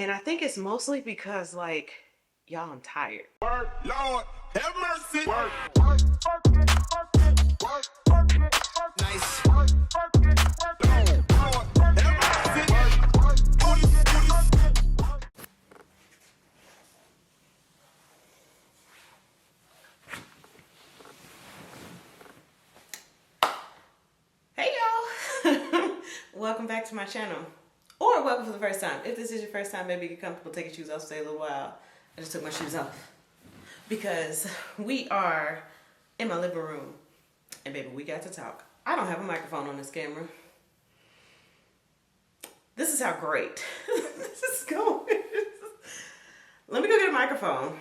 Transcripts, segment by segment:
And I think it's mostly because, like, y'all, I'm tired. Work, Lord, have mercy. Work. Nice. Lord, have mercy. Hey, y'all. Welcome back to my channel. Or welcome for the first time. If this is your first time, maybe get comfortable, take your shoes off, stay a little while. I just took my shoes off because we are in my living room. And baby, we got to talk. I don't have a microphone on this camera. This is how great this is going. Let me go get a microphone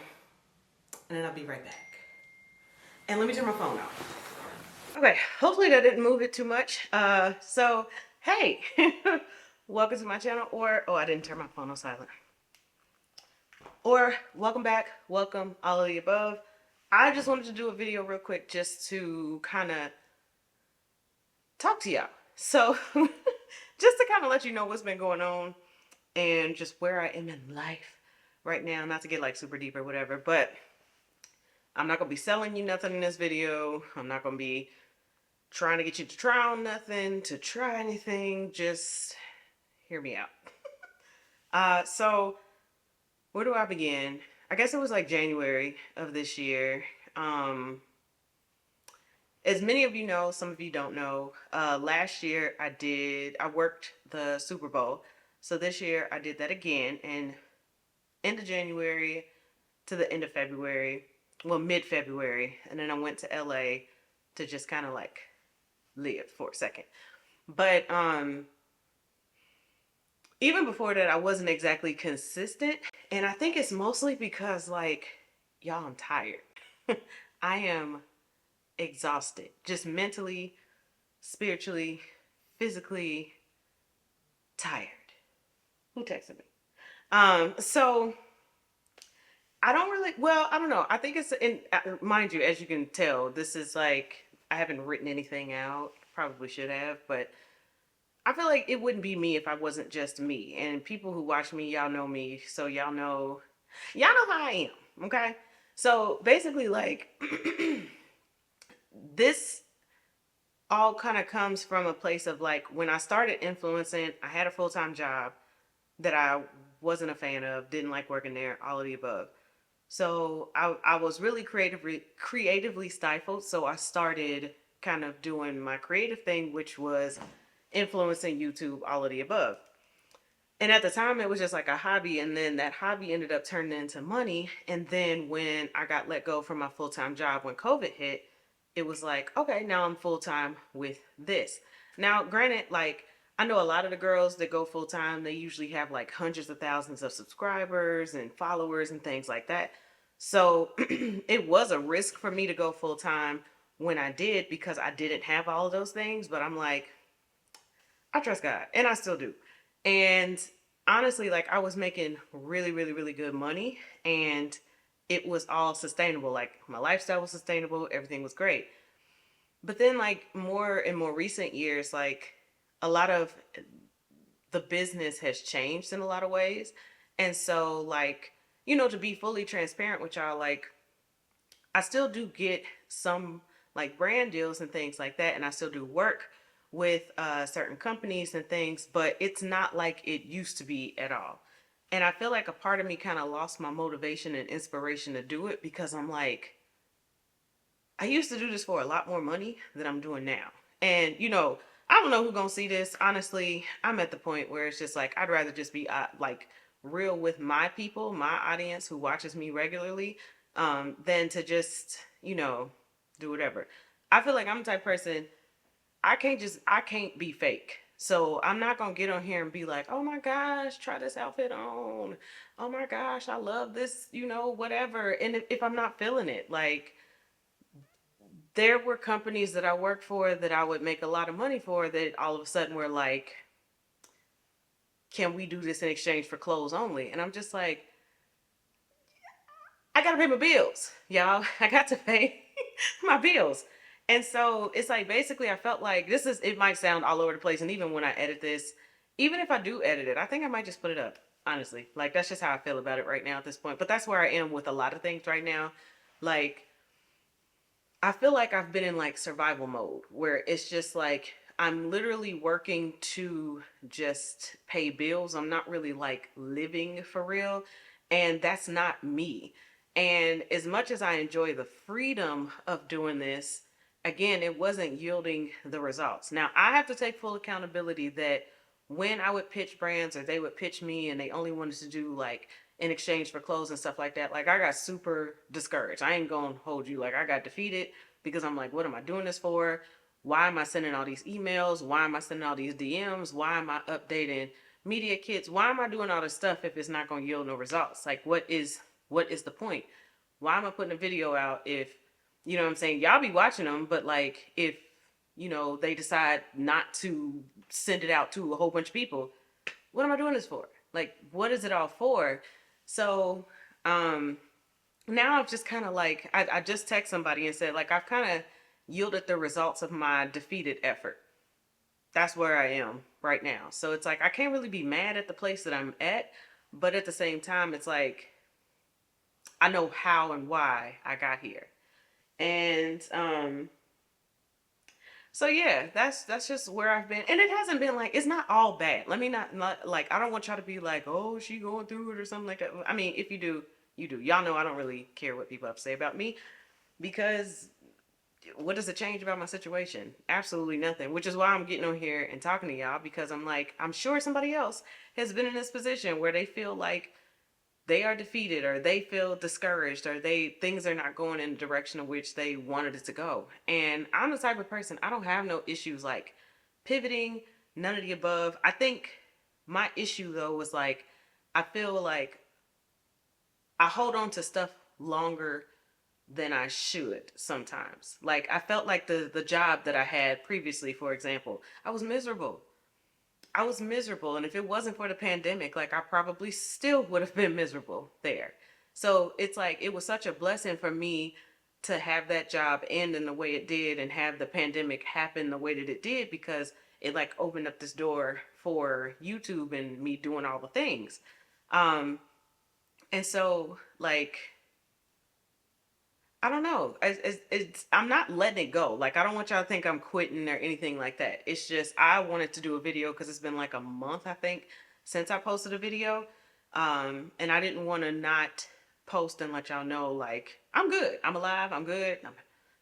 and then I'll be right back. And let me turn my phone off. Okay, hopefully that didn't move it too much. So, hey, welcome to my channel, or, oh, I didn't turn my phone on silent. Or, welcome back, welcome, all of the above. I just wanted to do a video real quick just to kind of talk to y'all. So, just to kind of let you know what's been going on and just where I am in life right now. Not to get like super deep or whatever, but I'm not going to be selling you nothing in this video. I'm not going to be trying to get you to try on nothing, to try anything. Just hear me out. So where do I begin? I guess it was like January of this year. As many of you know, some of you don't know, last year I worked the Super Bowl. So this year I did that again, and end of January to the end of February, well, mid-February, and then I went to LA to just kind of like live for a second. But even before that, I wasn't exactly consistent, and I think it's mostly because, like, y'all, I'm tired. I am exhausted, just mentally, spiritually, physically tired. Who texted me? So I don't really, well, I don't know. I think it's, in, mind you, as you can tell, this is like, I haven't written anything out. Probably should have, but I feel like it wouldn't be me if I wasn't just me. And people who watch me, y'all know me, so y'all know how I am, okay? So basically, like, this all kind of comes from a place of, like, when I started influencing, I had a full-time job that I wasn't a fan of, didn't like working there, all of the above. So I was really creatively stifled. So I started kind of doing my creative thing, which was influencing YouTube, all of the above. And at the time, it was just like a hobby. And then that hobby ended up turning into money. And then when I got let go from my full-time job, when COVID hit, it was like, okay, now I'm full-time with this. Now, granted, like, I know a lot of the girls that go full-time, they usually have like hundreds of thousands of subscribers and followers and things like that. So it was a risk for me to go full-time when I did, because I didn't have all of those things. But I'm like, I trust God, and I still do. And honestly, like, I was making really, really, really good money, and it was all sustainable. Like, my lifestyle was sustainable, everything was great. But then, like, more and more recent years, like, a lot of the business has changed in a lot of ways. And so, like, you know, to be fully transparent with y'all, like, I still do get some like brand deals and things like that, and I still do work with certain companies and things, but it's not like it used to be at all. And I feel like a part of me kind of lost my motivation and inspiration to do it, because I'm like, I used to do this for a lot more money than I'm doing now. And, you know, I don't know who's going to see this. Honestly, I'm at the point where it's just like, I'd rather just be like real with my people, my audience who watches me regularly, than to just, you know, do whatever. I feel like I'm the type of person, I can't be fake. So I'm not going to get on here and be like, oh my gosh, try this outfit on. Oh my gosh, I love this, you know, whatever. And if I'm not feeling it, like, there were companies that I worked for that I would make a lot of money for that all of a sudden were like, can we do this in exchange for clothes only? And I'm just like, I got to pay my bills, y'all. I got to pay my bills. And so it's like, basically, I felt like it might sound all over the place. And even when I edit this, even if I do edit it, I think I might just put it up. honestly. Like, that's just how I feel about it right now at this point. But that's where I am with a lot of things right now. Like, I feel like I've been in like survival mode where it's just like I'm literally working to just pay bills. I'm not really like living for real. And that's not me. And as much as I enjoy the freedom of doing this, again, it wasn't yielding the results. Now, I have to take full accountability that when I would pitch brands or they would pitch me and they only wanted to do like in exchange for clothes and stuff like that, like I got super discouraged. I ain't gonna hold you. Like I got defeated because I'm like, what am I doing this for? Why am I sending all these emails? Why am I sending all these DMs? Why am I updating media kits? Why am I doing all this stuff if it's not going to yield no results? Like what is the point? Why am I putting a video out if, you know what I'm saying? Y'all be watching them, but like if, they decide not to send it out to a whole bunch of people, what am I doing this for? Like, what is it all for? So, now I've just kind of like, I just text somebody and said, like, I've kind of yielded the results of my defeated effort. That's where I am right now. So it's like, I can't really be mad at the place that I'm at, but at the same time, it's like, I know how and why I got here. And, so yeah, that's just where I've been, and it hasn't been like it's not all bad. Let me not like I don't want y'all to be like, oh, she going through it or something like that. I mean, if you do, you do. Y'all know I don't really care what people have to say about me because what does it change about my situation? Absolutely nothing. Which is why I'm getting on here and talking to y'all because I'm like, I'm sure somebody else has been in this position where they feel like they are defeated or they feel discouraged or things are not going in the direction of which they wanted it to go. And I'm the type of person, I don't have no issues like pivoting, none of the above. I think my issue though was like I feel like I hold on to stuff longer than I should sometimes. Like I felt like the job that I had previously, for example, I was miserable. I was miserable. And if it wasn't for the pandemic, like I probably still would have been miserable there. So it's like it was such a blessing for me to have that job end in the way it did and have the pandemic happen the way that it did because it like opened up this door for YouTube and me doing all the things. Um, and so like I don't know. I'm not letting it go. Like, I don't want y'all to think I'm quitting or anything like that. It's just, I wanted to do a video because it's been like a month, I think, since I posted a video. And I didn't want to not post and let y'all know, like, I'm good. I'm alive. I'm good. I'm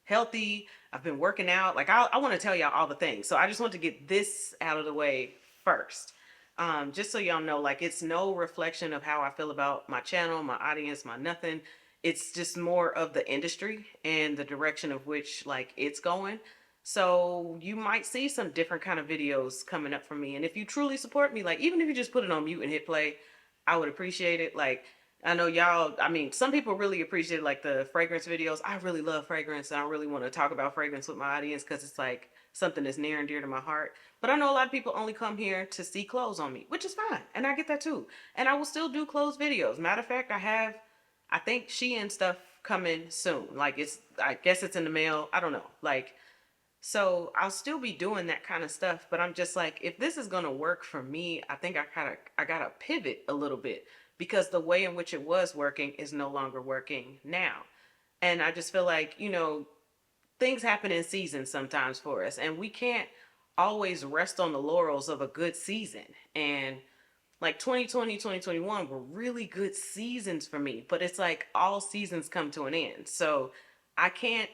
healthy. I've been working out. Like, I want to tell y'all all the things. So I just want to get this out of the way first. Just so y'all know, like, it's no reflection of how I feel about my channel, my audience, my nothing. It's just more of the industry and the direction of which like it's going. So you might see some different kind of videos coming up from me. And if you truly support me, like even if you just put it on mute and hit play, I would appreciate it. Like I know y'all, I mean, some people really appreciate like the fragrance videos. I really love fragrance and I really want to talk about fragrance with my audience because it's like something that's near and dear to my heart. But I know a lot of people only come here to see clothes on me, which is fine. And I get that too. And I will still do clothes videos. Matter of fact, I think Shein stuff coming soon. Like I guess it's in the mail. I don't know. Like, so I'll still be doing that kind of stuff, but I'm just like, if this is gonna work for me, I think I gotta pivot a little bit because the way in which it was working is no longer working now. And I just feel like, things happen in seasons sometimes for us, and we can't always rest on the laurels of a good season. And like 2020, 2021 were really good seasons for me, but it's like all seasons come to an end. So I can't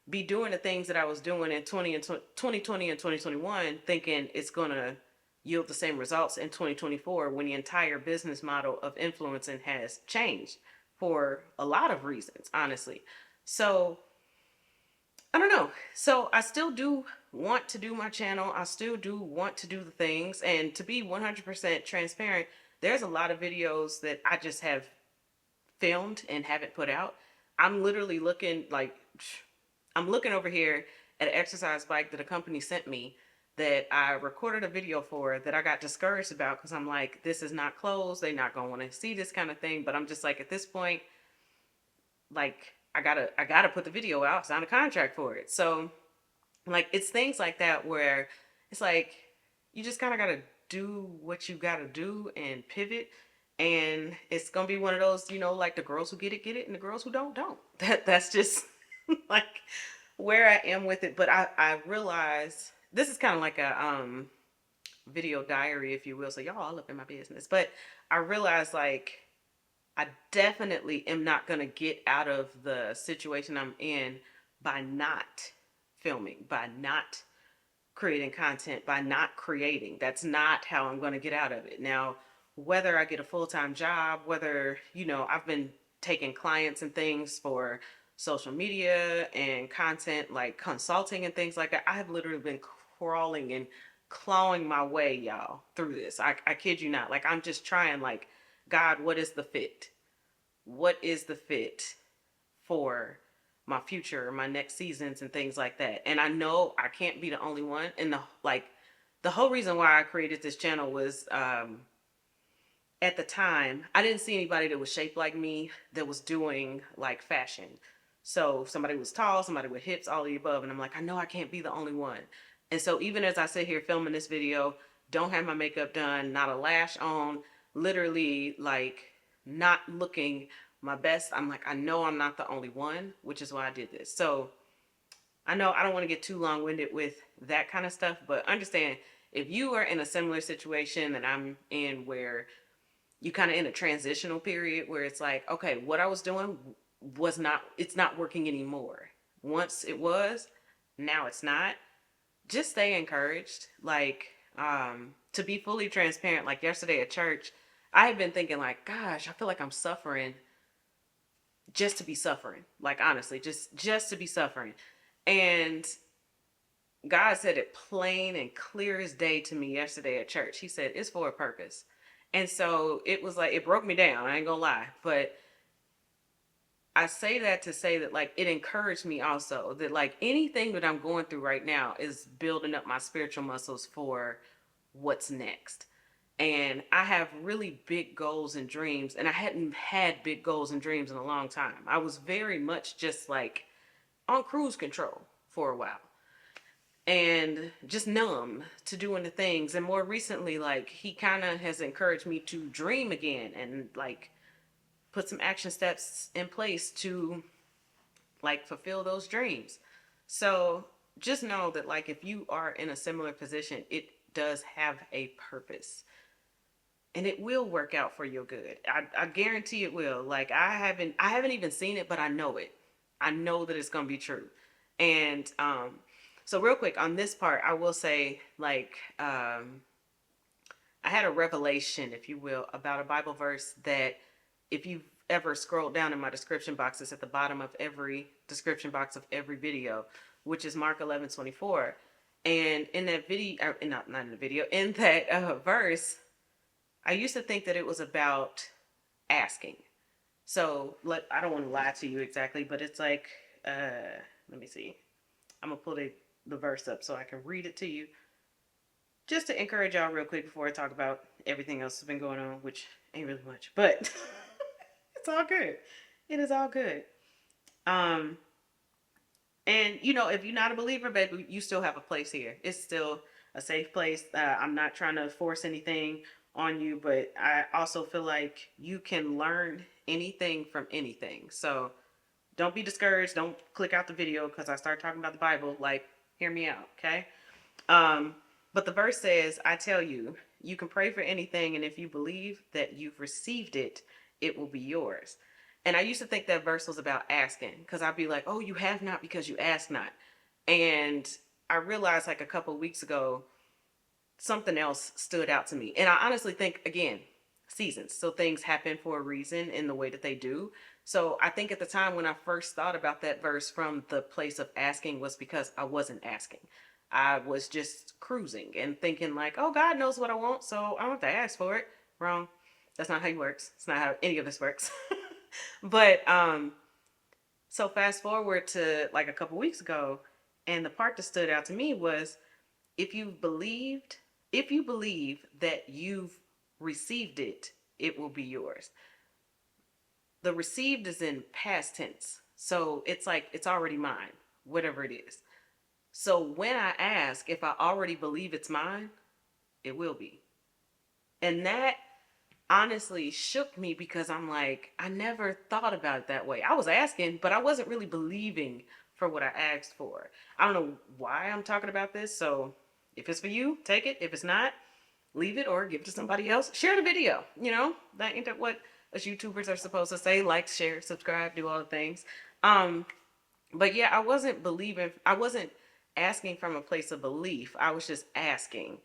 be doing the things that I was doing in 2020 and 2021 thinking it's going to yield the same results in 2024 when the entire business model of influencing has changed for a lot of reasons, honestly. So I don't know. So I still do want to do my channel. I still do want to do the things. And to be 100% transparent, there's a lot of videos that I just have filmed and haven't put out. I'm literally looking like, I'm looking over here at an exercise bike that a company sent me that I recorded a video for that I got discouraged about because I'm like, this is not closed. They're not going to want to see this kind of thing. But I'm just like, at this point, like, I gotta put the video out, sign a contract for it. So like it's things like that where it's like you just kind of gotta do what you gotta do and pivot. And it's gonna be one of those, like the girls who get it, and the girls who don't. That's just like where I am with it. But I realize this is kind of like a video diary, if you will. So y'all all up in my business. But I realize like I definitely am not gonna get out of the situation I'm in by not filming, by not creating content, by not creating. That's not how I'm going to get out of it. Now, whether I get a full-time job, whether, I've been taking clients and things for social media and content like consulting and things like that. I have literally been crawling and clawing my way, y'all, through this. I kid you not. Like, I'm just trying, like, God, what is the fit? What is the fit for my future, my next seasons and things like that? And I know I can't be the only one. And the whole reason why I created this channel was at the time I didn't see anybody that was shaped like me that was doing like fashion. So somebody was tall, somebody with hips, all of the above, and I'm like, I know I can't be the only one. And so even as I sit here filming this video, don't have my makeup done, not a lash on, literally like not looking my best, I'm like, I know I'm not the only one, which is why I did this. So I know I don't want to get too long-winded with that kind of stuff, but understand if you are in a similar situation that I'm in, where you kind of in a transitional period where it's like, okay, what I was doing it's not working anymore. Once it was, now it's not. Just stay encouraged. Like, to be fully transparent, like yesterday at church, I had been thinking like, gosh, I feel like I'm suffering just to be suffering. Like, honestly, just to be suffering. And God said it plain and clear as day to me yesterday at church. He said, it's for a purpose. And so it was like, it broke me down. I ain't gonna lie. But I say that to say that, like, it encouraged me also that, like, anything that I'm going through right now is building up my spiritual muscles for what's next. And I have really big goals and dreams, and I hadn't had big goals and dreams in a long time. I was very much just like on cruise control for a while and just numb to doing the things. And more recently, like, he kind of has encouraged me to dream again and like put some action steps in place to like fulfill those dreams. So just know that, like, if you are in a similar position, it does have a purpose and it will work out for your good. I guarantee it will. Like, I haven't even seen it, but I know it. I know that it's gonna be true. And so real quick on this part, I will say, like, I had a revelation, if you will, about a Bible verse that, if you've ever scrolled down in my description box, it's at the bottom of every description box of every video, which is Mark 11:24. And in that video, not in the video, in that verse, I used to think that it was about asking. So I don't want to lie to you exactly, but it's like, let me see. I'm gonna pull the verse up so I can read it to you, just to encourage y'all real quick before I talk about everything else that's been going on, which ain't really much, but it's all good. It is all good. Um, and if you're not a believer, baby, you still have a place here. It's still a safe place. I'm not trying to force anything on you, but I also feel like you can learn anything from anything. So don't be discouraged. Don't click out the video because I start talking about the Bible. Like, hear me out, okay? But the verse says, I tell you, you can pray for anything, and if you believe that you've received it, it will be yours. And I used to think that verse was about asking, because I'd be like, oh, you have not because you ask not. And I realized like a couple of weeks ago, something else stood out to me. And I honestly think, again, seasons. So things happen for a reason in the way that they do. So I think at the time when I first thought about that verse from the place of asking was because I wasn't asking. I was just cruising and thinking like, oh, God knows what I want, so I don't have to ask for it. Wrong. That's not how he works. It's not how any of this works. But so fast forward to like a couple weeks ago, and the part that stood out to me was, if you believe that you've received it, it will be yours. The received is in past tense. So it's like it's already mine, whatever it is. So when I ask, if I already believe it's mine, it will be. And that honestly shook me because I'm like, I never thought about it that way. I was asking, but I wasn't really believing for what I asked for. I don't know why I'm talking about this. So if it's for you, take it. If it's not, leave it or give it to somebody else. Share the video. You know, that ain't that what us YouTubers are supposed to say. Like, share, subscribe, do all the things. Um, but yeah, I wasn't believing, I wasn't asking from a place of belief. I was just asking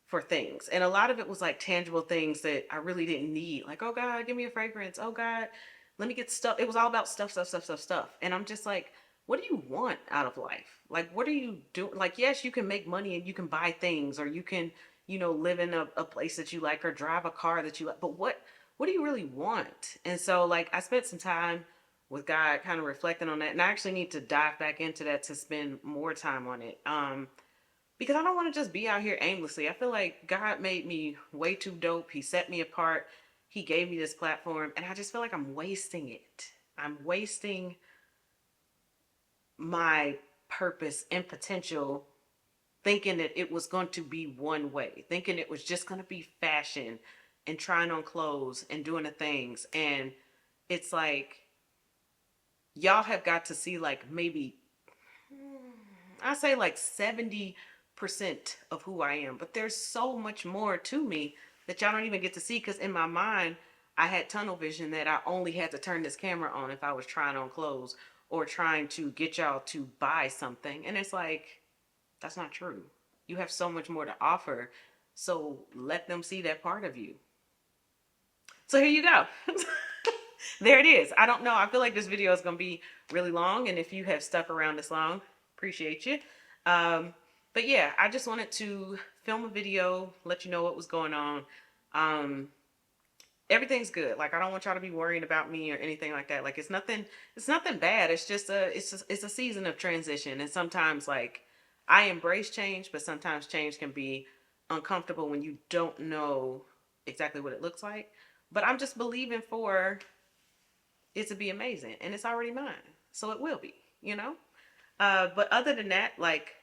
for things. And a lot of it was like tangible things that I really didn't need. Like, oh God, give me a fragrance. Oh God, let me get stuff. It was all about stuff, stuff, stuff, stuff, stuff. And I'm just like, what do you want out of life? Like, what are you doing? Like, yes, you can make money and you can buy things, or you can, you know, live in a place that you like, or drive a car that you like. But what do you really want? And so like I spent some time with God, kind of reflecting on that. And I actually need to dive back into that to spend more time on it. Because I don't want to just be out here aimlessly. I feel like God made me way too dope. He set me apart. He gave me this platform, and I just feel like I'm wasting it. I'm wasting my purpose and potential thinking that it was going to be one way, thinking it was just going to be fashion and trying on clothes and doing the things. And it's like, y'all have got to see like maybe I say like 70% of who I am, but there's so much more to me that y'all don't even get to see, because in my mind I had tunnel vision that I only had to turn this camera on if I was trying on clothes or trying to get y'all to buy something. And it's like, that's not true. You have so much more to offer. So let them see that part of you. So here you go. There it is. I don't know. I feel like this video is going to be really long. And if you have stuck around this long, appreciate you. Um, but yeah, I just wanted to film a video, let you know what was going on. Um, Everything's good. Like, I don't want y'all to be worrying about me or anything like that. Like, it's nothing bad. It's just it's a season of transition. And sometimes like I embrace change, but sometimes change can be uncomfortable when you don't know exactly what it looks like. But I'm just believing for it to be amazing, and it's already mine. So it will be, you know? But other than that, like,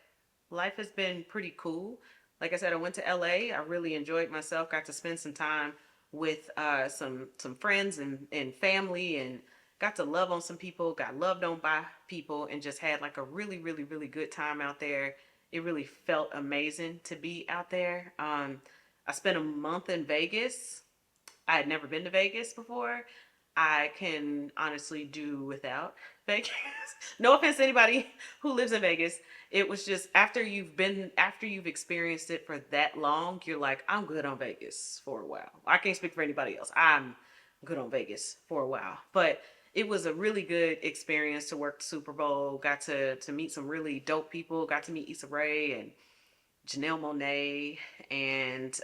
life has been pretty cool. Like I said, I went to LA. I really enjoyed myself. Got to spend some time with some friends and family, and got to love on some people. Got loved on by people, and just had like a really really really good time out there. It really felt amazing to be out there. I spent a month in Vegas. I had never been to Vegas before. I can honestly do without Vegas. No offense to anybody who lives in Vegas. It was just after you've experienced it for that long, you're like, I'm good on Vegas for a while. I can't speak for anybody else. I'm good on Vegas for a while. But it was a really good experience to work the Super Bowl. Got to meet some really dope people. Got to meet Issa Rae and Janelle Monáe and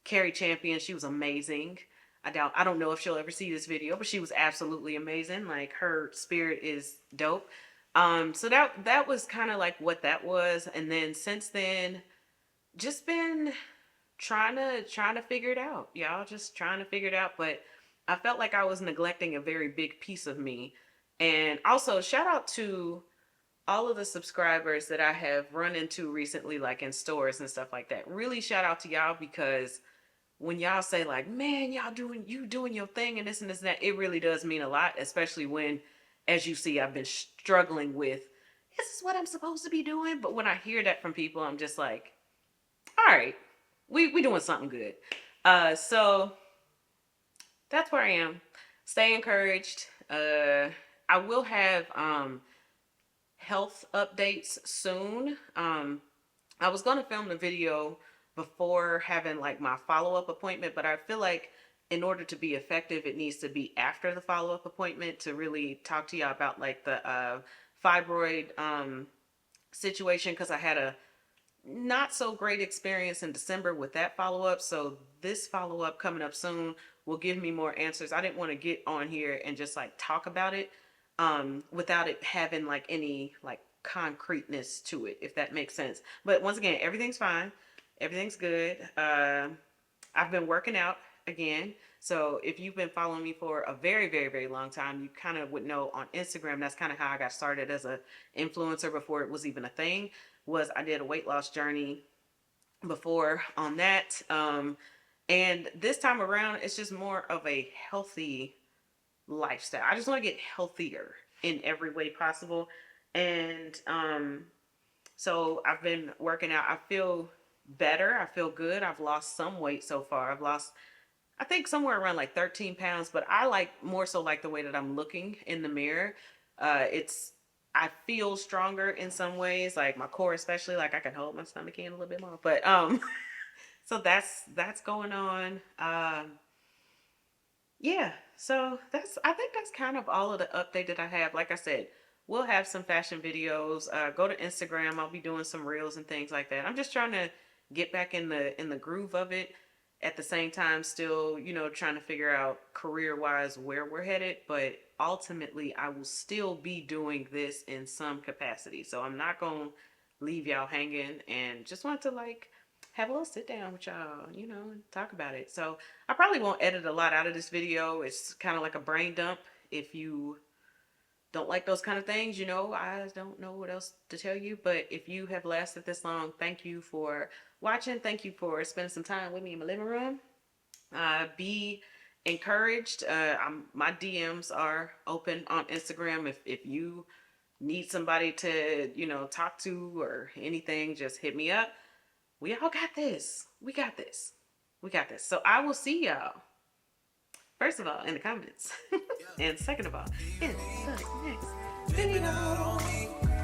Carrie Champion. She was amazing. I don't know if she'll ever see this video, but she was absolutely amazing. Like, her spirit is dope. So that was kind of like what that was. And then since then, just been trying to figure it out, y'all. Just trying to figure it out. But I felt like I was neglecting a very big piece of me. And also, shout out to all of the subscribers that I have run into recently, like in stores and stuff like that. Really shout out to y'all, because when y'all say like, man, you doing your thing and this and this and that, it really does mean a lot, especially when, as you see, I've been struggling with, is this what I'm supposed to be doing? But when I hear that from people, I'm just like, all right, we doing something good. So that's where I am. Stay encouraged. I will have health updates soon. I was gonna film the video before having like my follow-up appointment, but I feel like in order to be effective, it needs to be after the follow-up appointment to really talk to y'all about like the fibroid situation, because I had a not so great experience in December with that follow-up. So this follow-up coming up soon will give me more answers. I didn't want to get on here and just like talk about it without it having like any like concreteness to it, if that makes sense. But once again, everything's fine. Everything's good. I've been working out again. So if you've been following me for a very, very, very long time, you kind of would know on Instagram, that's kind of how I got started as a influencer before it was even a thing, was I did a weight loss journey before on that. And this time around, it's just more of a healthy lifestyle. I just want to get healthier in every way possible. And so I've been working out. I feel better. I feel good. I've lost some weight so far. I've lost, I think, somewhere around like 13 pounds, but I like more so like the way that I'm looking in the mirror. It's, I feel stronger in some ways, like my core, especially, like I can hold my stomach in a little bit more. But so that's going on. Yeah, so that's, I think that's kind of all of the update that I have. Like I said, we'll have some fashion videos. Go to Instagram. I'll be doing some reels and things like that. I'm just trying to get back in the groove of it. At the same time, still, you know, trying to figure out career wise where we're headed. But ultimately, I will still be doing this in some capacity. So I'm not gonna leave y'all hanging. And just want to like have a little sit down with y'all, you know, and talk about it. So I probably won't edit a lot out of this video. It's kind of like a brain dump. If you don't like those kind of things, you know, I don't know what else to tell you. But if you have lasted this long, thank you for watching. Thank you for spending some time with me in my living room. Be encouraged. My DMs are open on Instagram. If you need somebody to, you know, talk to or anything, just hit me up. We all got this. We got this. We got this. So I will see y'all, first of all, in the comments. And second of all, in the next video.